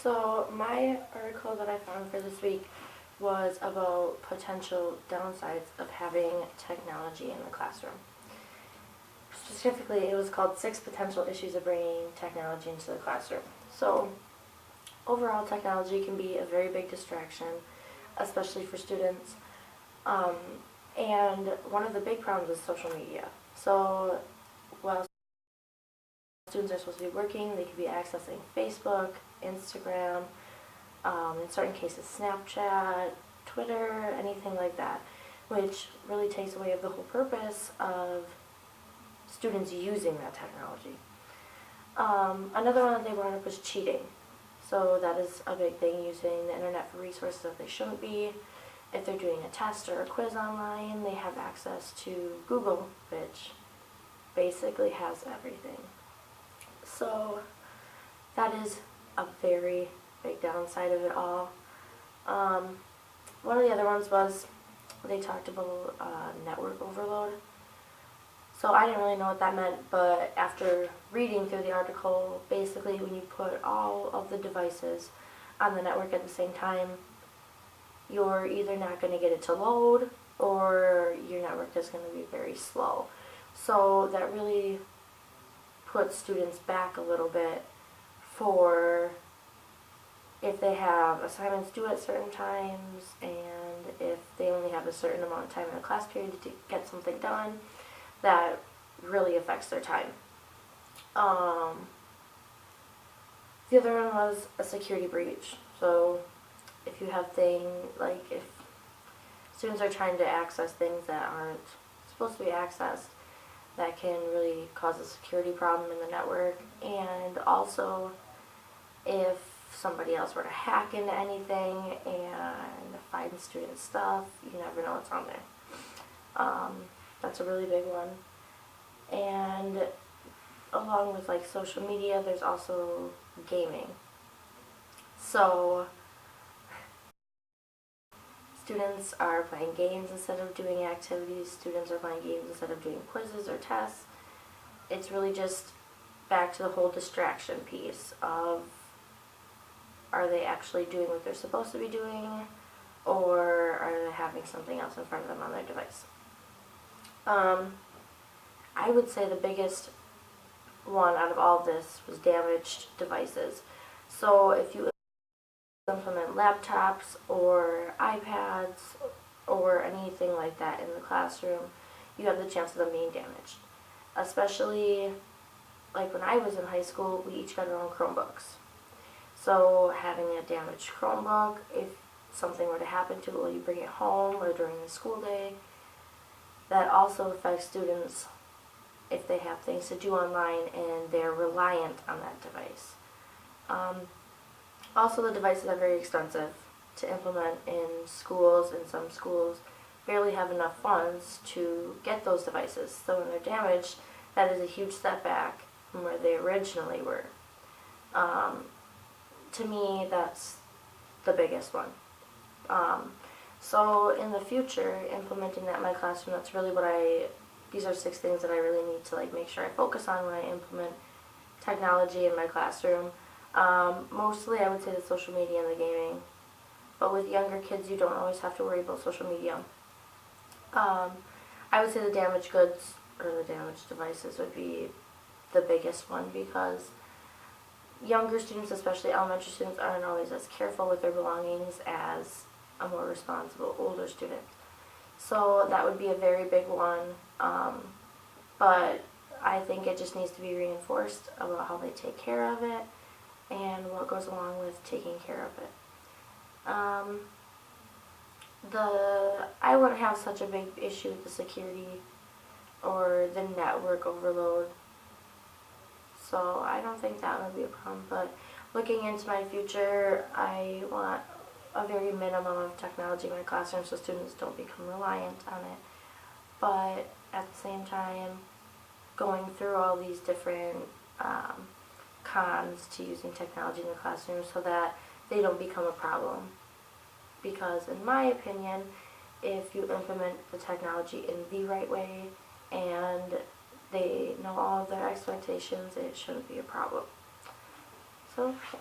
So my article that I found for this week was about potential downsides of having technology in the classroom. Specifically, it was called 6 Potential Issues of Bringing Technology into the Classroom. So overall, technology can be a very big distraction, especially for students. And one of the big problems is social media. So while students are supposed to be working, they could be accessing Facebook, Instagram, in certain cases Snapchat, Twitter, anything like that, which really takes away the whole purpose of students using that technology. Another one that they brought up was cheating. So that is a big thing, using the internet for resources that they shouldn't be. If they're doing a test or a quiz online, they have access to Google, which basically has everything. So that is a very big downside of it all. One of the other ones was they talked about network overload. So I didn't really know what that meant, but after reading through the article, basically when you put all of the devices on the network at the same time, you're either not going to get it to load or your network is going to be very slow. So that really puts students back a little bit for if they have assignments due at certain times and if they only have a certain amount of time in a class period to get something done, that really affects their time. The other one was a security breach. So if you have things like if students are trying to access things that aren't supposed to be accessed, that can really cause a security problem in the network. And also if somebody else were to hack into anything and find student stuff, you never know what's on there. That's a really big one. And along with like social media, there's also gaming. So students are playing games instead of doing activities. Students are playing games instead of doing quizzes or tests. It's really just back to the whole distraction piece of, are they actually doing what they're supposed to be doing, or are they having something else in front of them on their device? I would say the biggest one out of all of this was damaged devices. So if you implement laptops or iPads or anything like that in the classroom, you have the chance of them being damaged. Especially like when I was in high school, we each got our own Chromebooks. So having a damaged Chromebook, if something were to happen to it while you bring it home or during the school day, that also affects students if they have things to do online and they're reliant on that device. Also, the devices are very expensive to implement in schools, and some schools barely have enough funds to get those devices. So when they're damaged, that is a huge setback from where they originally were. To me, that's the biggest one. So in the future, implementing that in my classroom, that's really what these are 6 things that I really need to make sure I focus on when I implement technology in my classroom. Mostly I would say the social media and the gaming, but with younger kids you don't always have to worry about social media. I would say the damaged goods or the damaged devices would be the biggest one, because younger students, especially elementary students, aren't always as careful with their belongings as a more responsible older student. So that would be a very big one, but I think it just needs to be reinforced about how they take care of it and what goes along with taking care of it. I wouldn't have such a big issue with the security or the network overload, so I don't think that would be a problem. But looking into my future, I want a very minimum of technology in my classroom so students don't become reliant on it. But at the same time, going through all these different cons to using technology in the classroom so that they don't become a problem. Because in my opinion, if you implement the technology in the right way and they know all of their expectations, it shouldn't be a problem. So, yeah.